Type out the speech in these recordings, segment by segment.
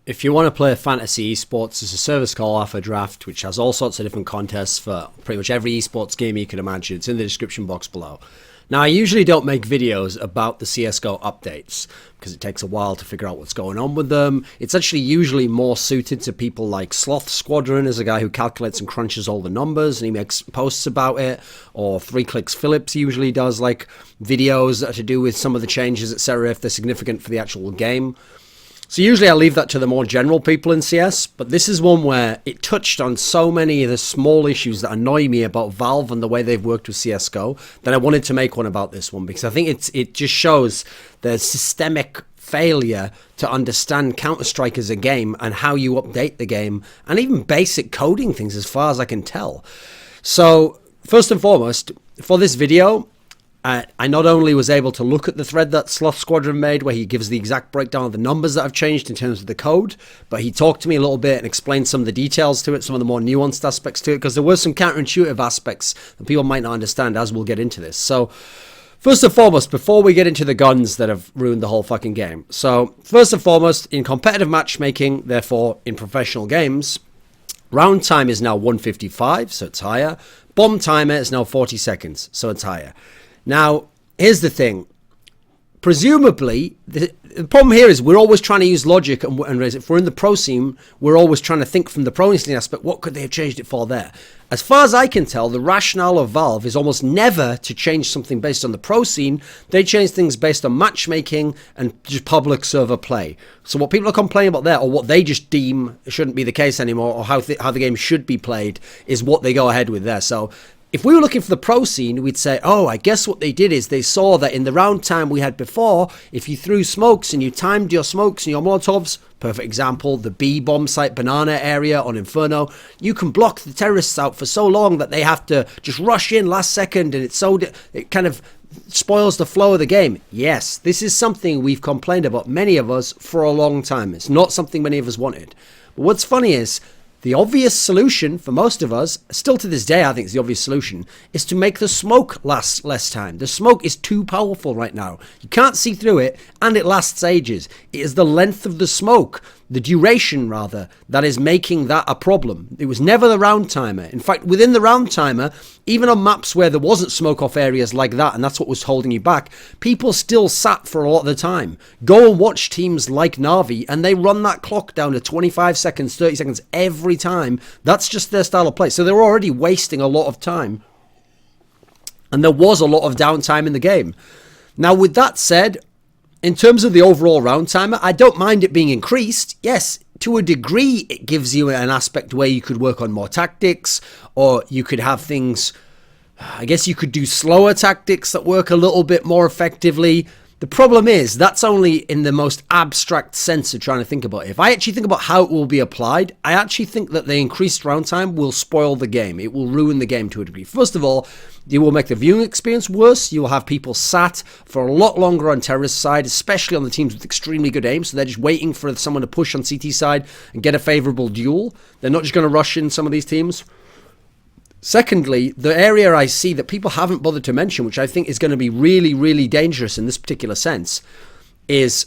If you want to play fantasy esports, there's a service called Alpha Draft, which has all sorts of different contests for pretty much every esports game you can imagine. It's in the description box below. Now, I usually don't make videos about the Csgo updates because it takes a while to figure out what's going on with them. It's actually usually more suited to people like Sloth Squadron, as a guy who calculates and crunches all the numbers and he makes posts about it, or 3 Clicks Phillips usually does like videos that are to do with some of the changes, etc., if they're significant for the actual game. So usually I leave that to the more general people in CS, but this is one where it touched on so many of the small issues that annoy me about Valve and the way they've worked with CSGO that I wanted to make one about this one, because I think it just shows the systemic failure to understand Counter-Strike as a game and how you update the game, and even basic coding things as far as I can tell. So first and foremost, for this video, I not only was able to look at the thread that Sloth Squadron made where he gives the exact breakdown of the numbers that have changed in terms of the code, but he talked to me a little bit and explained some of the details to it, some of the more nuanced aspects to it, because there were some counterintuitive aspects that people might not understand as we'll get into this. So first and foremost, before we get into the guns that have ruined the whole fucking game. So first and foremost, in competitive matchmaking, therefore in professional games, round time is now 155, so it's higher. Bomb timer is now 40 seconds, so it's higher. Now, here's the thing. Presumably, the problem here is we're always trying to use logic, and if we're in the pro scene, we're always trying to think from the pro scene aspect, what could they have changed it for there? As far as I can tell, the rationale of Valve is almost never to change something based on the pro scene. They change things based on matchmaking and just public server play. So what people are complaining about there, or what they just deem shouldn't be the case anymore, or how the game should be played, is what they go ahead with there. So if we were looking for the pro scene, we'd say, oh, I guess what they did is they saw that in the round time we had before, if you threw smokes and you timed your smokes and your Molotovs, perfect example, the B bomb site banana area on Inferno, you can block the terrorists out for so long that they have to just rush in last second, and it kind of spoils the flow of the game. Yes, this is something we've complained about, many of us, for a long time. It's not something many of us wanted. But what's funny is, the obvious solution for most of us, still to this day I think is the obvious solution, is to make the smoke last less time. The smoke is too powerful right now. You can't see through it, and it lasts ages. It is the length of the smoke, the duration rather, that is making that a problem. It was never the round timer. In fact, within the round timer, even on maps where there wasn't smoke off areas like that, and that's what was holding you back, people still sat for a lot of the time. Go and watch teams like Na'Vi, and they run that clock down to 25 seconds, 30 seconds every time. That's just their style of play. So they're already wasting a lot of time. And there was a lot of downtime in the game. Now, with that said, in terms of the overall round timer, I don't mind it being increased. Yes, to a degree, it gives you an aspect where you could work on more tactics, or you could have things, I guess you could do slower tactics that work a little bit more effectively. The problem is, that's only in the most abstract sense of trying to think about it. If I actually think about how it will be applied, I actually think that the increased round time will spoil the game. It will ruin the game to a degree. First of all, it will make the viewing experience worse. You will have people sat for a lot longer on terrorist side, especially on the teams with extremely good aim. So they're just waiting for someone to push on CT side and get a favorable duel. They're not just going to rush in some of these teams. Secondly, the area I see that people haven't bothered to mention, which I think is going to be really, really dangerous in this particular sense, is,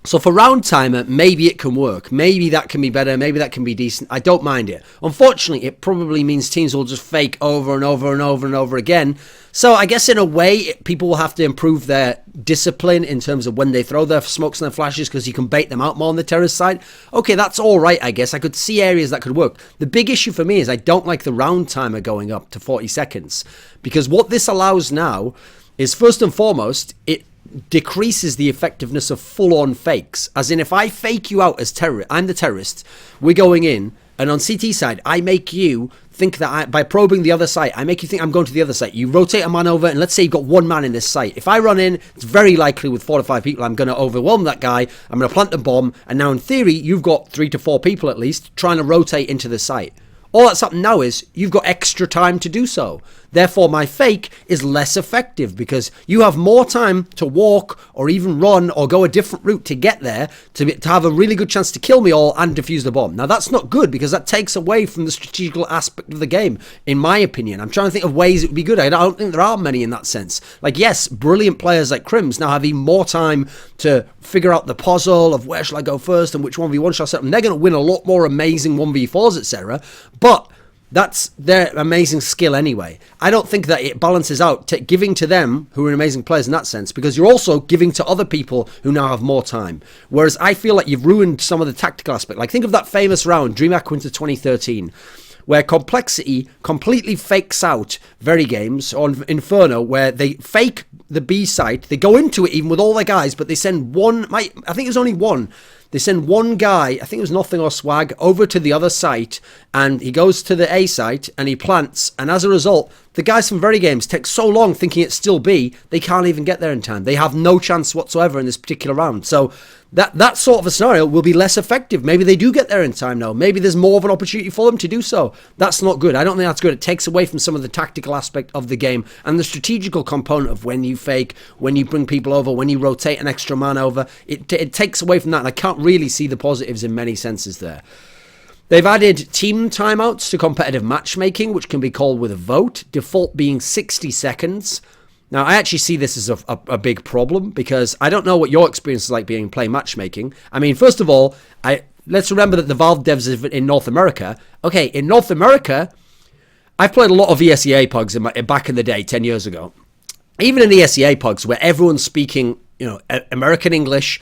so for round timer, maybe it can work. Maybe that can be better. Maybe that can be decent. I don't mind it. Unfortunately, it probably means teams will just fake over and over and over and over again. So I guess in a way, people will have to improve their discipline in terms of when they throw their smokes and their flashes, because you can bait them out more on the terrorist side. Okay, that's all right, I guess. I could see areas that could work. The big issue for me is I don't like the round timer going up to 40 seconds, because what this allows now is, first and foremost, it decreases the effectiveness of full-on fakes. As in, if I fake you out as terrorist, I'm the terrorist, we're going in, and on CT side, I make you think that by probing the other site, I make you think I'm going to the other site. You rotate a man over, and let's say you've got one man in this site. If I run in, it's very likely with 4 to 5 people, I'm going to overwhelm that guy. I'm going to plant a bomb, and now in theory, you've got 3 to 4 people at least trying to rotate into the site. All that's happened now is you've got extra time to do so. Therefore, my fake is less effective because you have more time to walk or even run or go a different route to get there to have a really good chance to kill me all and defuse the bomb. Now, that's not good because that takes away from the strategical aspect of the game, in my opinion. I'm trying to think of ways it would be good. I don't think there are many in that sense. Like, yes, brilliant players like Crims now have even more time to figure out the puzzle of where shall I go first and which 1v1 shall I set up. And they're going to win a lot more amazing 1v4s, etc. But that's their amazing skill anyway. I don't think that it balances out giving to them who are amazing players in that sense, because you're also giving to other people who now have more time. Whereas I feel like you've ruined some of the tactical aspect. Like, think of that famous round, DreamHack Winter 2013, where Complexity completely fakes out Very Games on Inferno, where they fake the B site. They go into it even with all their guys, but they send one, I think it was only one. They send one guy, I think it was Nothing or Swag, over to the other site, and he goes to the A site and he plants, and as a result, the guys from Very Games take so long thinking it's still B, they can't even get there in time. They have no chance whatsoever in this particular round. So that sort of a scenario will be less effective. Maybe they do get there in time now. Maybe there's more of an opportunity for them to do so. That's not good. I don't think that's good. It takes away from some of the tactical aspect of the game and the strategical component of when you fake, when you bring people over, when you rotate an extra man over. It takes away from that, and I can't really see the positives in many senses there. They've added team timeouts to competitive matchmaking, which can be called with a vote, default being 60 seconds. Now, I actually see this as a big problem because I don't know what your experience is like being playing matchmaking. I mean, first of all, let's remember that the Valve devs are in North America. Okay, in North America, I've played a lot of ESEA pugs back in the day, 10 years ago. Even in ESEA pugs, where everyone's speaking, American English,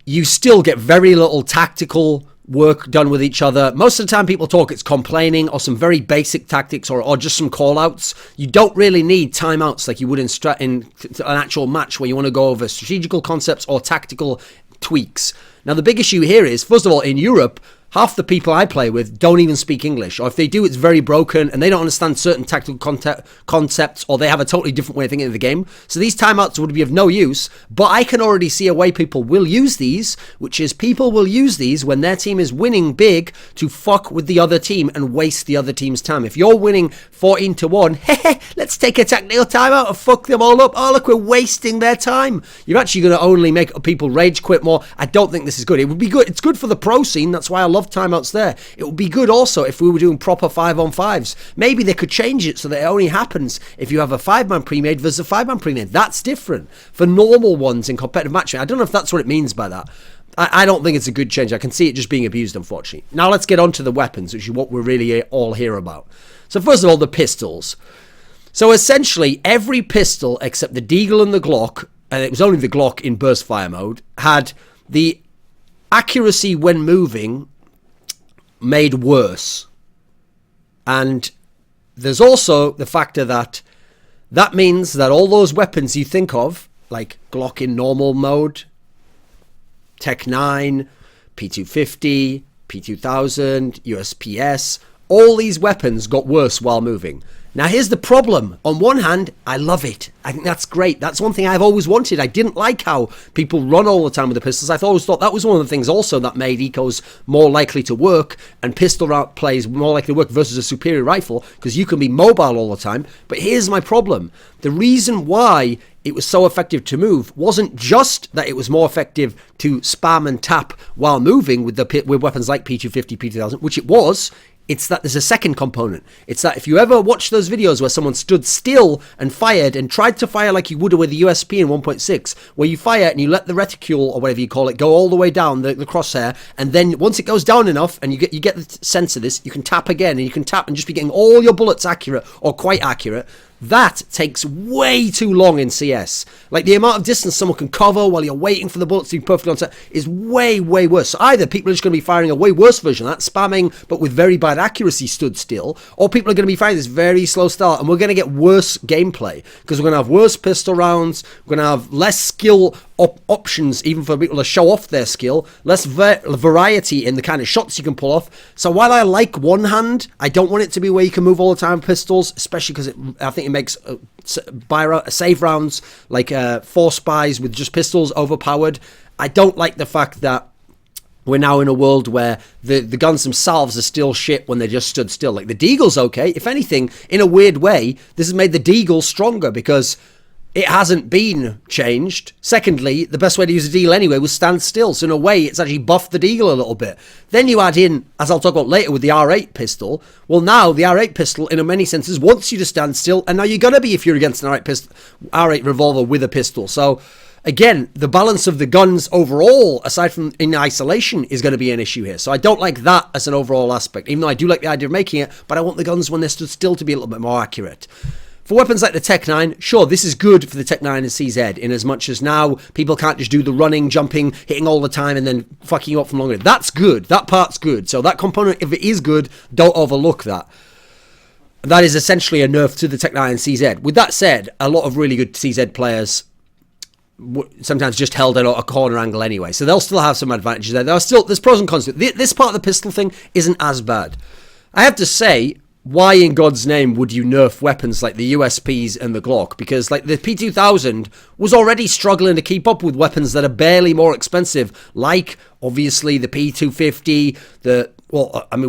you still get very little tactical work done with each other. Most of the time people talk, it's complaining or some very basic tactics or just some call outs. You don't really need timeouts like you would in an actual match where you want to go over strategical concepts or tactical tweaks. Now, the big issue here is, first of all, in Europe, half the people I play with don't even speak English, or if they do, it's very broken and they don't understand certain tactical concepts, or they have a totally different way of thinking of the game. So these timeouts would be of no use, but I can already see a way people will use these, which is people will use these when their team is winning big to fuck with the other team and waste the other team's time. If you're winning 14-1, let's take a tactical timeout and fuck them all up. Oh, look, we're wasting their time. You're actually going to only make people rage quit more. I don't think this is good. It would be good. It's good for the pro scene. That's why I love timeouts there. It would be good also if we were doing proper 5-on-5s. Maybe they could change it so that it only happens if you have a 5-man pre-made versus a 5-man pre-made. That's different for normal ones in competitive matching. I don't know if that's what it means by that. I don't think it's a good change. I can see it just being abused, unfortunately. Now let's get on to the weapons, which is what we're really all here about. So first of all, the pistols. So essentially, every pistol except the Deagle and the Glock, and it was only the Glock in burst fire mode, had the accuracy when moving made worse. And there's also the factor that means that all those weapons you think of, like Glock in normal mode, Tech 9, P250, P2000, USPS, all these weapons got worse while moving. Now here's the problem. On one hand, I love it. I think that's great. That's one thing I've always wanted. I didn't like how people run all the time with the pistols. I've always thought that was one of the things also that made ecos more likely to work and pistol route plays more likely to work versus a superior rifle, because you can be mobile all the time. But here's my problem. The reason why it was so effective to move wasn't just that it was more effective to spam and tap while moving with weapons like P250, P2000, which it was. It's that there's a second component. It's that if you ever watch those videos where someone stood still and fired and tried to fire like you would with a USP in 1.6, where you fire and you let the reticule, or whatever you call it, go all the way down the crosshair, and then once it goes down enough and you get the sense of this, you can tap again, and you can tap and just be getting all your bullets accurate or quite accurate. That takes way too long in CS. Like, the amount of distance someone can cover while you're waiting for the bullets to be perfectly on set is way, way worse. So either people are just going to be firing a way worse version of that, spamming but with very bad accuracy stood still, or people are going to be firing this very slow start, and we're going to get worse gameplay because we're going to have worse pistol rounds, we're going to have less skill options even for people to show off their skill, less variety in the kind of shots you can pull off. So while I like one hand, I don't want it to be where you can move all the time with pistols, especially because I think it makes save rounds like 4 spies with just pistols overpowered. I don't like the fact that we're now in a world where the guns themselves are still shit when they just stood still. Like, the Deagle's okay. If anything, in a weird way, this has made the Deagle stronger because it hasn't been changed. Secondly, the best way to use a Deagle anyway was stand still. So in a way, it's actually buffed the Deagle a little bit. Then you add in, as I'll talk about later with the R8 pistol. Well, now the R8 pistol, in many senses, wants you to stand still. And now you're going to be if you're against an R8 revolver with a pistol. So again, the balance of the guns overall, aside from in isolation, is going to be an issue here. So I don't like that as an overall aspect, even though I do like the idea of making it, but I want the guns when they're stood still to be a little bit more accurate. For weapons like the Tech 9, sure, this is good for the Tech 9 and CZ, in as much as now people can't just do the running, jumping, hitting all the time, and then fucking you up from longer. That's good. That part's good. So that component, if it is good, don't overlook that. That is essentially a nerf to the Tech 9 and CZ. With that said, a lot of really good CZ players sometimes just held at a corner angle anyway, so they'll still have some advantages there. There's pros and cons. This part of the pistol thing isn't as bad. I have to say, why in God's name would you nerf weapons like the USPs and the Glock? Because like the P2000 was already struggling to keep up with weapons that are barely more expensive, like obviously the P250,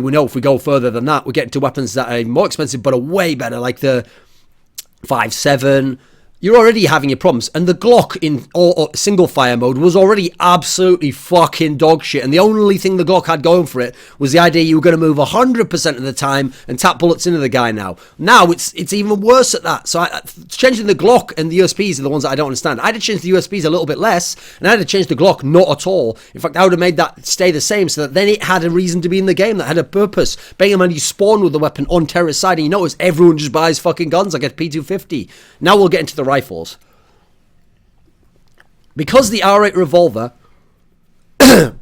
we know if we go further than that, we're getting to weapons that are more expensive but are way better, like the 5.7. You're already having your problems. And the Glock in single fire mode was already absolutely fucking dog shit. And the only thing the Glock had going for it was the idea you were going to move 100% of the time and tap bullets into the guy now. Now it's even worse at that. So changing the Glock and the USPs are the ones that I don't understand. I'd have changed the USPs a little bit less, and I'd have changed the Glock not at all. In fact, I would have made that stay the same so that then it had a reason to be in the game, that had a purpose. Bearing in mind, you spawn with the weapon on terrorist side, and you notice everyone just buys fucking guns like a P250. Now we'll get into the rifles. Because the R8 revolver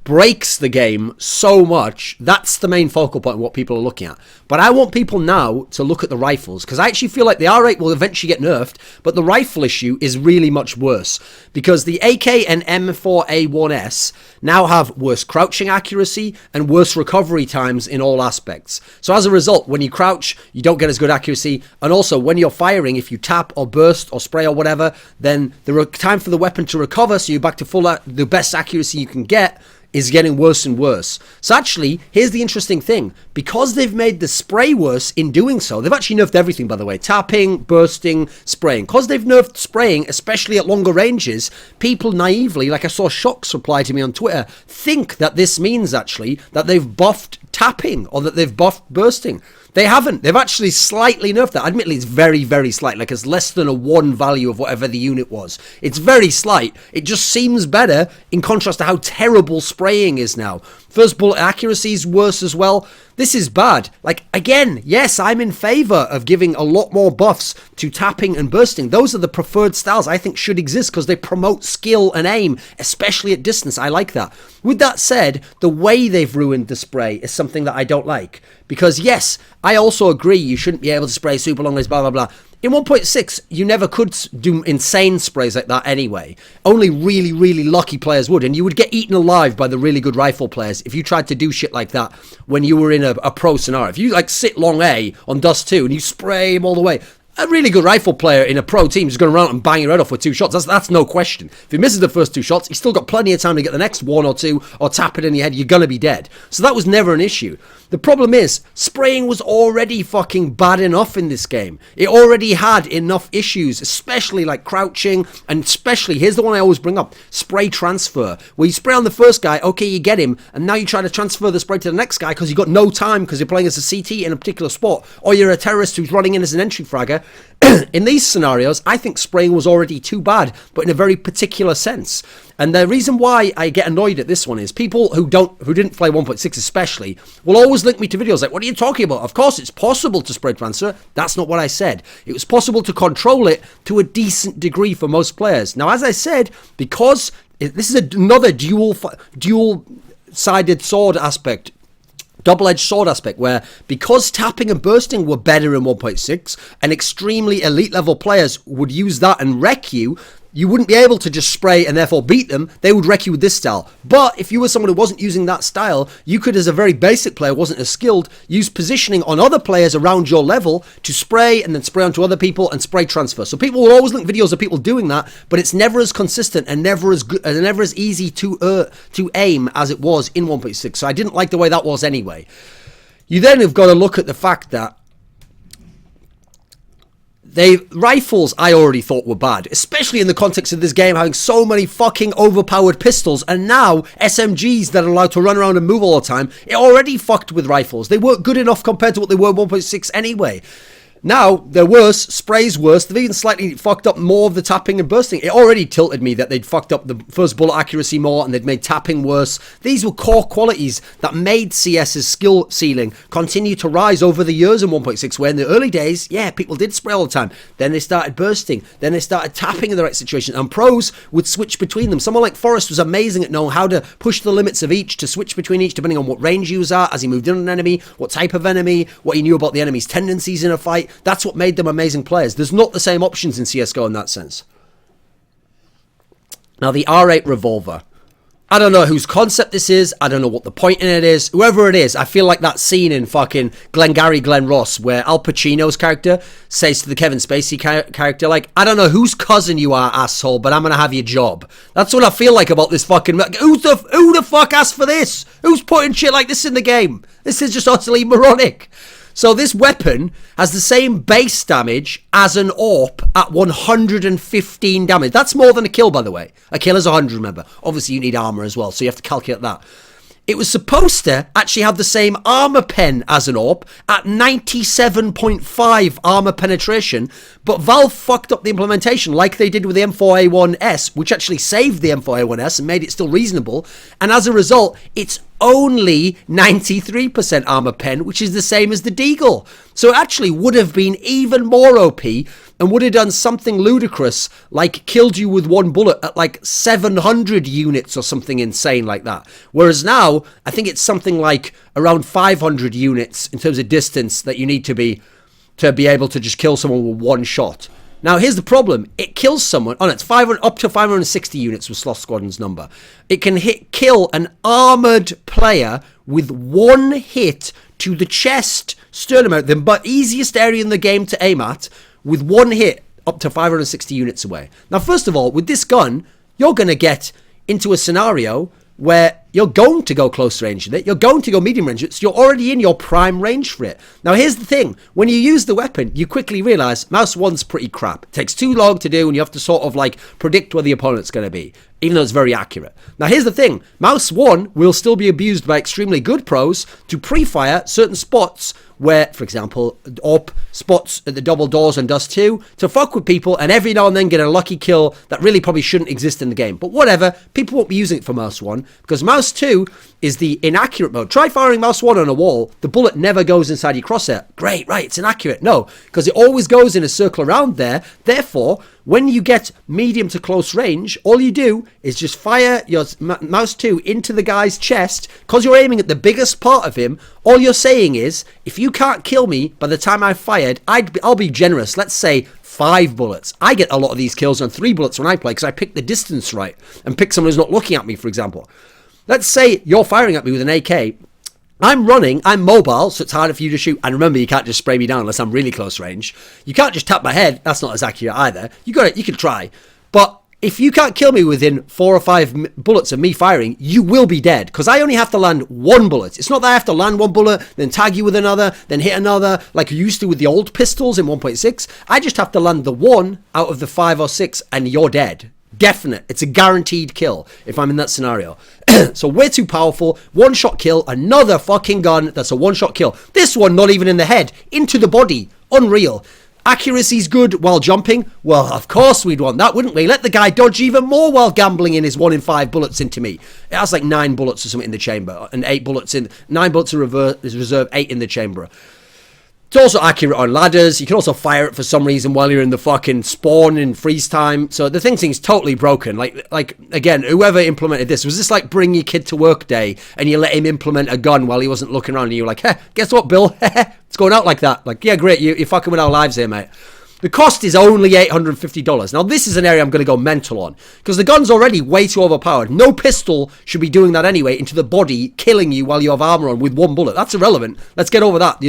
breaks the game so much, that's the main focal point of what people are looking at. But I want people now to look at the rifles, because I actually feel like the R8 will eventually get nerfed, but the rifle issue is really much worse, because the AK and M4A1S now have worse crouching accuracy and worse recovery times in all aspects. So as a result, when you crouch, you don't get as good accuracy, and also when you're firing, if you tap or burst or spray or whatever, then the time for the weapon to recover, so you're back to the best accuracy you can get, is getting worse and worse. So actually, here's the interesting thing. Because they've made the spray worse in doing so, they've actually nerfed everything, by the way. Tapping, bursting, spraying. Because they've nerfed spraying, especially at longer ranges, people naively, like I saw Shocks reply to me on Twitter, think that this means actually that they've buffed tapping or that they've buffed bursting. They haven't. They've actually slightly nerfed that. Admittedly, it's very, very slight. Like, it's less than a 1 value of whatever the unit was. It's very slight. It just seems better in contrast to how terrible spraying is now. First bullet accuracy is worse as well. This is bad. Like, again, yes, I'm in favor of giving a lot more buffs to tapping and bursting. Those are the preferred styles I think should exist because they promote skill and aim, especially at distance. I like that. With that said, the way they've ruined the spray is something that I don't like. Because yes, I also agree you shouldn't be able to spray super long range, blah, blah, blah. In 1.6, you never could do insane sprays like that anyway. Only really, really lucky players would. And you would get eaten alive by the really good rifle players if you tried to do shit like that when you were in a pro scenario. If you like sit long A on Dust 2 and you spray him all the way, a really good rifle player in a pro team is going to run out and bang your head off with 2 shots. That's no question. If he misses the first 2 shots, he's still got plenty of time to get the next 1 or 2 or tap it in your head. You're going to be dead. So that was never an issue. The problem is, spraying was already fucking bad enough in this game. It already had enough issues, especially like crouching, and especially, here's the one I always bring up, spray transfer. Where you spray on the first guy, okay, you get him, and now you try to transfer the spray to the next guy because you've got no time because you're playing as a CT in a particular spot, or you're a terrorist who's running in as an entry fragger. In these scenarios, I think spraying was already too bad, but in a very particular sense. And the reason why I get annoyed at this one is people who didn't play 1.6 especially will always link me to videos like, what are you talking about? Of course it's possible to spray transfer. That's not what I said. It was possible to control it to a decent degree for most players. Now, as I said, because this is another dual-sided sword aspect, double-edged sword aspect, where because tapping and bursting were better in 1.6 and extremely elite level players would use that and wreck you, you wouldn't be able to just spray and therefore beat them. They would wreck you with this style. But if you were someone who wasn't using that style, you could, as a very basic player, wasn't as skilled, use positioning on other players around your level to spray and then spray onto other people and spray transfer. So people will always link videos of people doing that, but it's never as consistent and never as good and never as easy to aim as it was in 1.6. So I didn't like the way that was anyway. You then have got to look at the fact that rifles I already thought were bad, especially in the context of this game having so many fucking overpowered pistols, and now SMGs that are allowed to run around and move all the time. It already fucked with rifles. They weren't good enough compared to what they were in 1.6 anyway. Now, they're worse, spray's worse, they've even slightly fucked up more of the tapping and bursting. It already tilted me that they'd fucked up the first bullet accuracy more and they'd made tapping worse. These were core qualities that made CS's skill ceiling continue to rise over the years in 1.6, where in the early days, yeah, people did spray all the time. Then they started bursting, then they started tapping in the right situation, and pros would switch between them. Someone like Forrest was amazing at knowing how to push the limits of each, to switch between each depending on what range he was at, as he moved in on an enemy, what type of enemy, what he knew about the enemy's tendencies in a fight. That's what made them amazing players. There's not the same options in CSGO in that sense. Now, the R8 revolver. I don't know whose concept this is. I don't know what the point in it is. Whoever it is, I feel like that scene in fucking Glengarry Glen Ross where Al Pacino's character says to the Kevin Spacey character, like, I don't know whose cousin you are, asshole, but I'm going to have your job. That's what I feel like about this fucking... Who the fuck asked for this? Who's putting shit like this in the game? This is just utterly moronic. So this weapon has the same base damage as an AWP at 115 damage. That's more than a kill, by the way. A kill is 100, remember. Obviously, you need armor as well, so you have to calculate that. It was supposed to actually have the same armor pen as an AWP at 97.5 armor penetration, but Valve fucked up the implementation like they did with the M4A1S, which actually saved the M4A1S and made it still reasonable, and as a result, it's only 93% armor pen, which is the same as the Deagle. So it actually would have been even more OP and would have done something ludicrous, like killed you with one bullet at like 700 units or something insane like that. Whereas now, I think it's something like around 500 units in terms of distance that you need to be able to just kill someone with one shot. Now, here's the problem. It kills someone... Oh, no, it's 500, up to 560 units was Sloth Squadron's number. It can kill an armoured player with one hit to the chest, sternum out, the easiest area in the game to aim at, with one hit up to 560 units away. Now, first of all, with this gun, you're going to get into a scenario where you're going to go close range with it, you're going to go medium range with it, so you're already in your prime range for it. Now here's the thing, when you use the weapon, you quickly realise mouse 1's pretty crap. It takes too long to do and you have to sort of like predict where the opponent's going to be, even though it's very accurate. Now here's the thing, mouse 1 will still be abused by extremely good pros to pre-fire certain spots where, for example, AWP spots at the double doors on Dust 2 to fuck with people and every now and then get a lucky kill that really probably shouldn't exist in the game. But whatever, people won't be using it for mouse 1 because mouse 2 is the inaccurate mode. Try firing mouse 1 on a wall, the bullet never goes inside your crosshair. Great, right, it's inaccurate. No, because it always goes in a circle around there. Therefore, when you get medium to close range, all you do is just fire your mouse 2 into the guy's chest. Because you're aiming at the biggest part of him, all you're saying is, if you can't kill me by the time I've fired, I'll be generous. Let's say 5 bullets. I get a lot of these kills on 3 bullets when I play because I pick the distance right and pick someone who's not looking at me, for example. Let's say you're firing at me with an AK. I'm running, I'm mobile, so it's harder for you to shoot. And remember, you can't just spray me down unless I'm really close range. You can't just tap my head. That's not as accurate either. You can try. But if you can't kill me within 4 or 5 bullets of me firing, you will be dead. Because I only have to land 1 bullet. It's not that I have to land 1 bullet, then tag you with another, then hit another, like you used to with the old pistols in 1.6. I just have to land the 1 out of the 5 or 6, and you're dead. Definite. It's a guaranteed kill if I'm in that scenario. So we're too powerful. 1-shot kill. Another fucking gun that's a 1-shot kill. This one not even in the head. Into the body. Unreal. Accuracy's good while jumping. Well, of course we'd want that, wouldn't we? Let the guy dodge even more while gambling in his 1 in 5 bullets into me. It has like 9 bullets or something in the chamber. And 8 bullets in... 9 bullets are reserve, 8 in the chamber. It's also accurate on ladders. You can also fire it for some reason while you're in the fucking spawn in freeze time. So the thing's totally broken. Like again, whoever implemented this, was this like bring your kid to work day and you let him implement a gun while he wasn't looking around and you were like, hey, guess what, Bill? It's going out like that. Like, yeah, great, you're fucking with our lives here, mate. The cost is only $850. Now, this is an area I'm going to go mental on, because the gun's already way too overpowered. No pistol should be doing that anyway, into the body, killing you while you have armor on with one bullet. That's irrelevant. Let's get over that.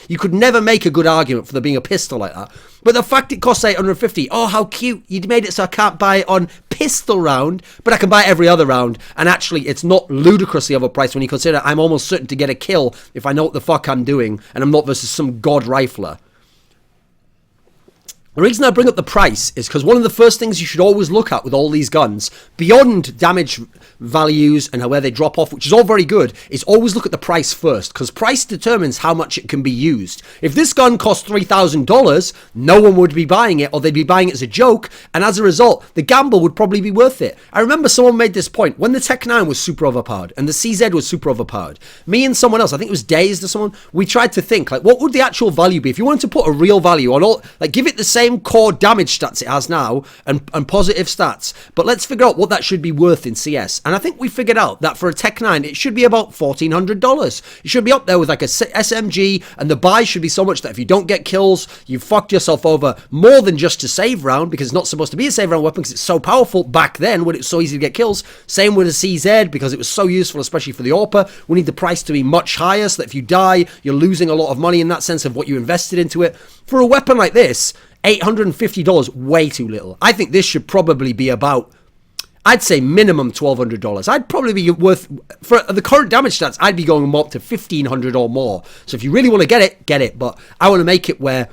You could never make a good argument for there being a pistol like that. But the fact it costs $850, oh, how cute. You made it so I can't buy it on pistol round, but I can buy it every other round. And actually, it's not ludicrously overpriced when you consider I'm almost certain to get a kill if I know what the fuck I'm doing, and I'm not versus some god rifler. The reason I bring up the price is because one of the first things you should always look at with all these guns, beyond damage values and where they drop off, which is all very good, is always look at the price first, because price determines how much it can be used. If this gun cost $3,000, no one would be buying it, or they'd be buying it as a joke, and as a result, the gamble would probably be worth it. I remember someone made this point, when the Tech 9 was super overpowered, and the CZ was super overpowered, me and someone else, I think it was Dazed or someone, we tried to think, like, what would the actual value be? If you wanted to put a real value on all, like, give it the same core damage stats it has now and positive stats, but let's figure out what that should be worth in CS. And I think we figured out that for a Tech 9 it should be about $1,400. It should be up there with like a SMG, and the buy should be so much that if you don't get kills, you've fucked yourself over more than just a save round, because it's not supposed to be a save round weapon because it's so powerful back then when it was so easy to get kills. Same with a CZ, because it was so useful, especially for the AWPer. We need the price to be much higher so that if you die, you're losing a lot of money in that sense of what you invested into it. For a weapon like this, $850, way too little. I think this should probably be about, I'd say minimum $1,200. I'd probably be worth, for the current damage stats, I'd be going more up to $1,500 or more. So if you really want to get it. But I want to make it where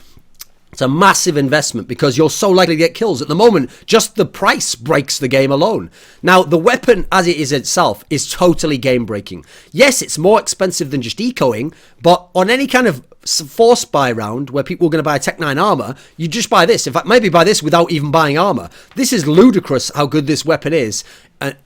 it's a massive investment, because you're so likely to get kills. At the moment, just the price breaks the game alone. Now, the weapon as it is itself is totally game breaking. Yes, it's more expensive than just ecoing, but on any kind of force buy round where people are going to buy a Tech 9 armor, you just buy this. In fact, maybe buy this without even buying armor. This is ludicrous how good this weapon is.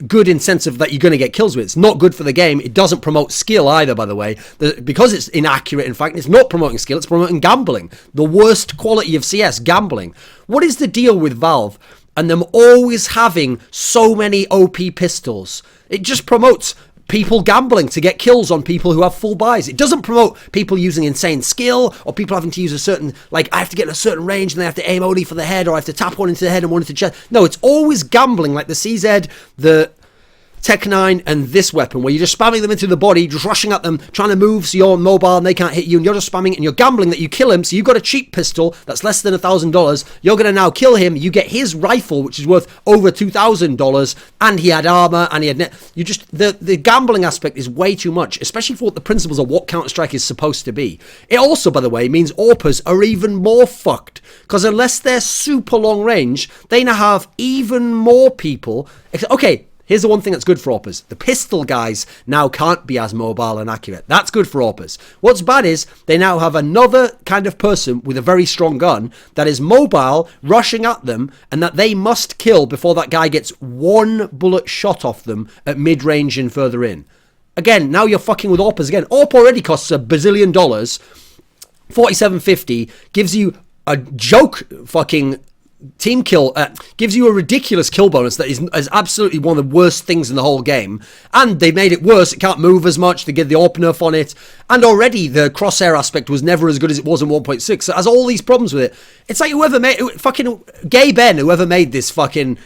Good in sense of that you're going to get kills with. It's not good for the game. It doesn't promote skill either, by the way. Because it's inaccurate, in fact, it's not promoting skill, it's promoting gambling. The worst quality of CS, gambling. What is the deal with Valve and them always having so many OP pistols? It just promotes people gambling to get kills on people who have full buys. It doesn't promote people using insane skill, or people having to use a certain, like, I have to get in a certain range and they have to aim only for the head, or I have to tap one into the head and one into the chest. No, it's always gambling, like the CZ, the Tech 9 and this weapon, where you're just spamming them into the body, just rushing at them, trying to move so you're mobile and they can't hit you, and you're just spamming it and you're gambling that you kill him. So you've got a cheap pistol that's less than $1,000. You're going to now kill him. You get his rifle, which is worth over $2,000, and he had armor and he had the gambling aspect is way too much, especially for what the principles of what Counter-Strike is supposed to be. It also, by the way, means AWPers are even more fucked, because unless they're super long range, they now have even more people. Okay, here's the one thing that's good for AWPers. The pistol guys now can't be as mobile and accurate. That's good for AWPers. What's bad is they now have another kind of person with a very strong gun that is mobile, rushing at them, and that they must kill before that guy gets one bullet shot off them at mid-range and further in. Again, now you're fucking with AWPers again. AWP already costs $1 bazillion. $47.50 gives you a joke fucking team kill, gives you a ridiculous kill bonus that is absolutely one of the worst things in the whole game, and they made it worse. It can't move as much. They get the AWP nerf on it, and already the crosshair aspect was never as good as it was in 1.6. So it has all these problems with it. It's like whoever made fucking Gay Ben, whoever made this fucking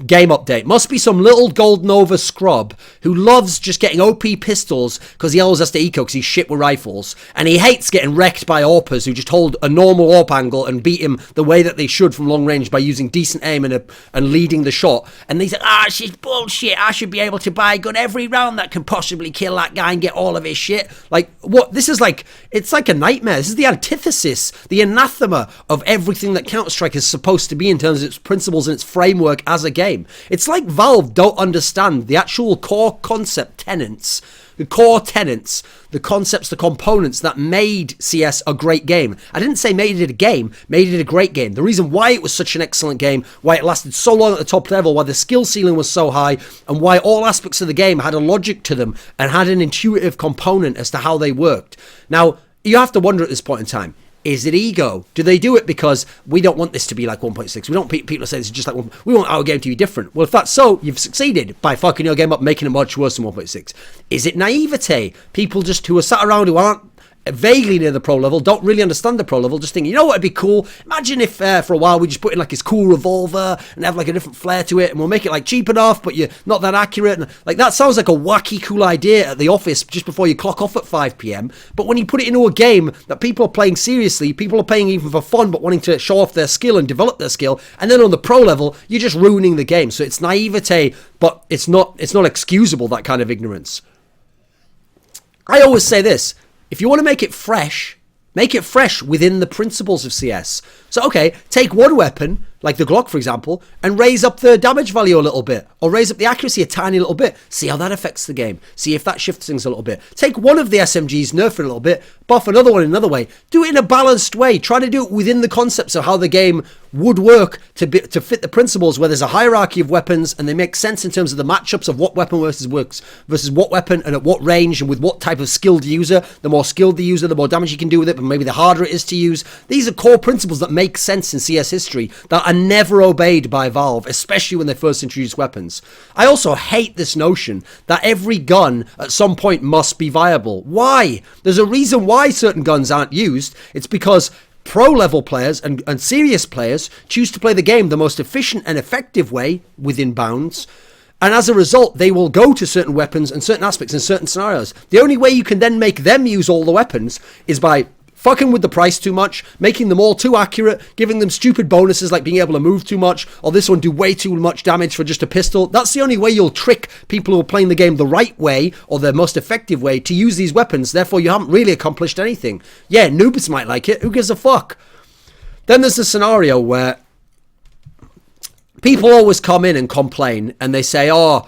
game update, must be some little Gold Nova scrub who loves just getting OP pistols because he always has to eco because he's shit with rifles, and he hates getting wrecked by AWPers who just hold a normal AWP angle and beat him the way that they should from long range by using decent aim and leading the shot. And he's like, she's bullshit, I should be able to buy a gun every round that can possibly kill that guy and get all of his shit. Like, what? This is like, it's like a nightmare. This is the antithesis, the anathema of everything that Counter-Strike is supposed to be in terms of its principles and its framework as a game. It's like Valve don't understand the actual core concept tenets, the core tenets, the concepts, the components that made CS a great game. I didn't say made it a game, made it a great game. The reason why it was such an excellent game, why it lasted so long at the top level, why the skill ceiling was so high, and why all aspects of the game had a logic to them and had an intuitive component as to how they worked. Now, you have to wonder at this point in time, is it ego? Do they do it because we don't want this to be like 1.6? We don't want people to say this is just like we want our game to be different. Well, if that's so, you've succeeded by fucking your game up, making it much worse than 1.6. Is it naivete? People just who are sat around who aren't vaguely near the pro level, don't really understand the pro level, just thinking, you know what would be cool? Imagine if for a while we just put in like this cool revolver and have like a different flair to it, and we'll make it like cheap enough, but you're not that accurate. And like that sounds like a wacky cool idea at the office just before you clock off at 5 p.m. But when you put it into a game that people are playing seriously, people are playing even for fun, but wanting to show off their skill and develop their skill, and then on the pro level, you're just ruining the game. So it's naivete, but it's not excusable, that kind of ignorance. I always say this. If you want to make it fresh within the principles of CS. So, okay, take one weapon, like the Glock, for example, and raise up the damage value a little bit, or raise up the accuracy a tiny little bit. See how that affects the game. See if that shifts things a little bit. Take one of the SMGs, nerf it a little bit, buff another one in another way. Do it in a balanced way. Try to do it within the concepts of how the game would work to fit the principles, where there's a hierarchy of weapons and they make sense in terms of the matchups of what weapon versus what weapon and at what range and with what type of skilled user. The more skilled the user, the more damage you can do with it, but maybe the harder it is to use. These are core principles that make sense in CS history that are never obeyed by Valve, especially when they first introduced weapons. I also hate this notion that every gun at some point must be viable. Why? There's a reason why certain guns aren't used. It's because pro level players and serious players choose to play the game the most efficient and effective way within bounds. And as a result, they will go to certain weapons and certain aspects in certain scenarios. The only way you can then make them use all the weapons is by fucking with the price too much, making them all too accurate, giving them stupid bonuses like being able to move too much, or this one do way too much damage for just a pistol. That's the only way you'll trick people who are playing the game the right way, or the most effective way, to use these weapons. Therefore, you haven't really accomplished anything. Yeah, noobs might like it. Who gives a fuck? Then there's a scenario where people always come in and complain, and they say, oh,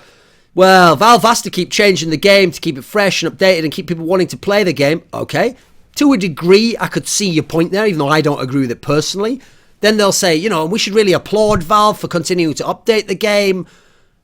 well, Valve has to keep changing the game to keep it fresh and updated and keep people wanting to play the game. Okay. To a degree, I could see your point there, even though I don't agree with it personally. Then they'll say, you know, we should really applaud Valve for continuing to update the game.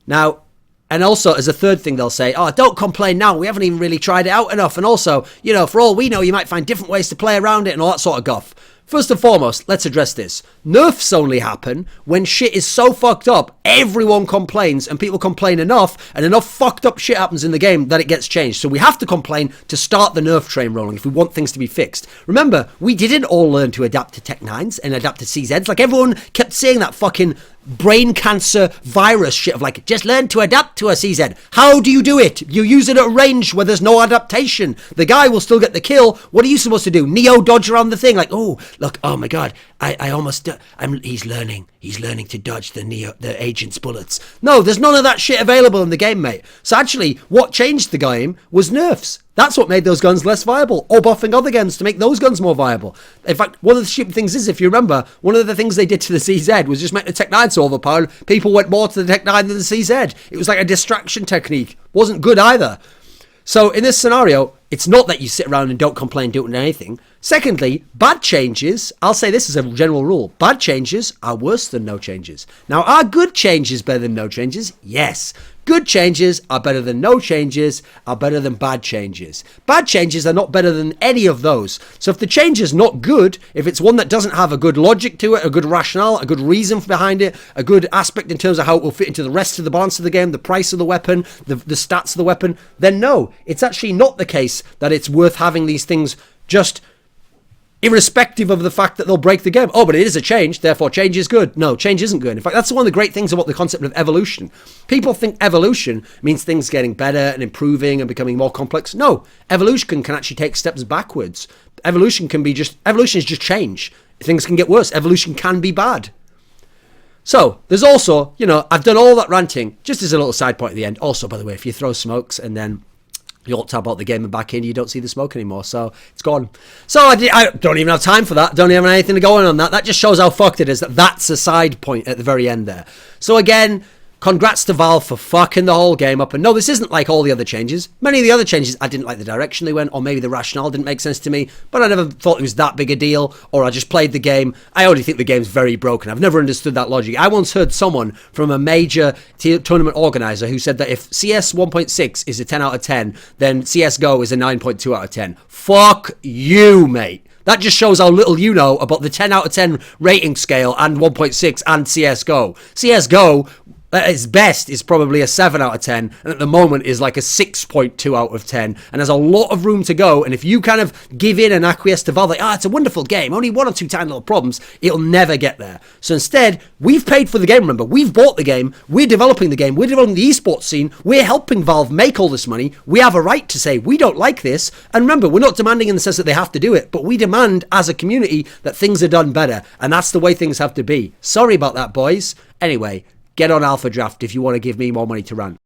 Now, and also, as a third thing, they'll say, oh, don't complain now. We haven't even really tried it out enough. And also, you know, for all we know, you might find different ways to play around it and all that sort of guff. First and foremost, let's address this. Nerfs only happen when shit is so fucked up, everyone complains, and people complain enough, and enough fucked up shit happens in the game that it gets changed. So we have to complain to start the nerf train rolling if we want things to be fixed. Remember, we didn't all learn to adapt to Tech 9s and adapt to CZs. Like, everyone kept saying that fucking brain cancer virus shit of like, just learn to adapt to a CZ. How do you do it? You use it at range where there's no adaptation. The guy will still get the kill. What are you supposed to do? Neo dodge around the thing? Like, oh, look, oh my god, he's learning to dodge the agent's bullets. No, there's none of that shit available in the game, mate. So actually, what changed the game was nerfs. That's what made those guns less viable, or buffing other guns to make those guns more viable. In fact, one of the stupid things is, if you remember, one of the things they did to the CZ was just make the Tech 9 so overpowered, people went more to the Tech 9 than the CZ. It was like a distraction technique. Wasn't good either. So in this scenario, it's not that you sit around and don't complain, don't do anything. Secondly, bad changes, I'll say this as a general rule, bad changes are worse than no changes. Now, are good changes better than no changes? Yes. Good changes are better than no changes, are better than bad changes. Bad changes are not better than any of those. So if the change is not good, if it's one that doesn't have a good logic to it, a good rationale, a good reason behind it, a good aspect in terms of how it will fit into the rest of the balance of the game, the price of the weapon, the stats of the weapon, then no, it's actually not the case that it's worth having these things just irrespective of the fact that they'll break the game. Oh, but it is a change, therefore change is good. No, change isn't good. In fact, that's one of the great things about the concept of evolution. People think evolution means things getting better and improving and becoming more complex. No, evolution can actually take steps backwards. Evolution is just change. Things can get worse. Evolution can be bad. So, there's also, I've done all that ranting, just as a little side point at the end. Also, by the way, if you throw smokes and then you alt tab out the game and back in, you don't see the smoke anymore, so it's gone. So I don't even have time for that, don't even have anything to go on that. That just shows how fucked it is, that's a side point at the very end there. So again, congrats to Valve for fucking the whole game up. And no, this isn't like all the other changes. Many of the other changes, I didn't like the direction they went, or maybe the rationale didn't make sense to me, but I never thought it was that big a deal, or I just played the game. I already think the game's very broken. I've never understood that logic. I once heard someone from a major tournament organizer who said that if CS 1.6 is a 10 out of 10, then CSGO is a 9.2 out of 10. Fuck you, mate. That just shows how little you know about the 10 out of 10 rating scale and 1.6 and CSGO. CSGO At its best is probably a 7 out of 10, and at the moment is like a 6.2 out of 10, and there's a lot of room to go. And if you kind of give in and acquiesce to Valve, like, it's a wonderful game, only 1 or 2 tiny little problems, it'll never get there. So instead, we've paid for the game, remember, we've bought the game, we're developing the game, we're developing the esports scene, we're helping Valve make all this money, we have a right to say, we don't like this, and remember, we're not demanding in the sense that they have to do it, but we demand as a community that things are done better, and that's the way things have to be. Sorry about that, boys. Anyway, get on Alpha Draft if you want to give me more money to run.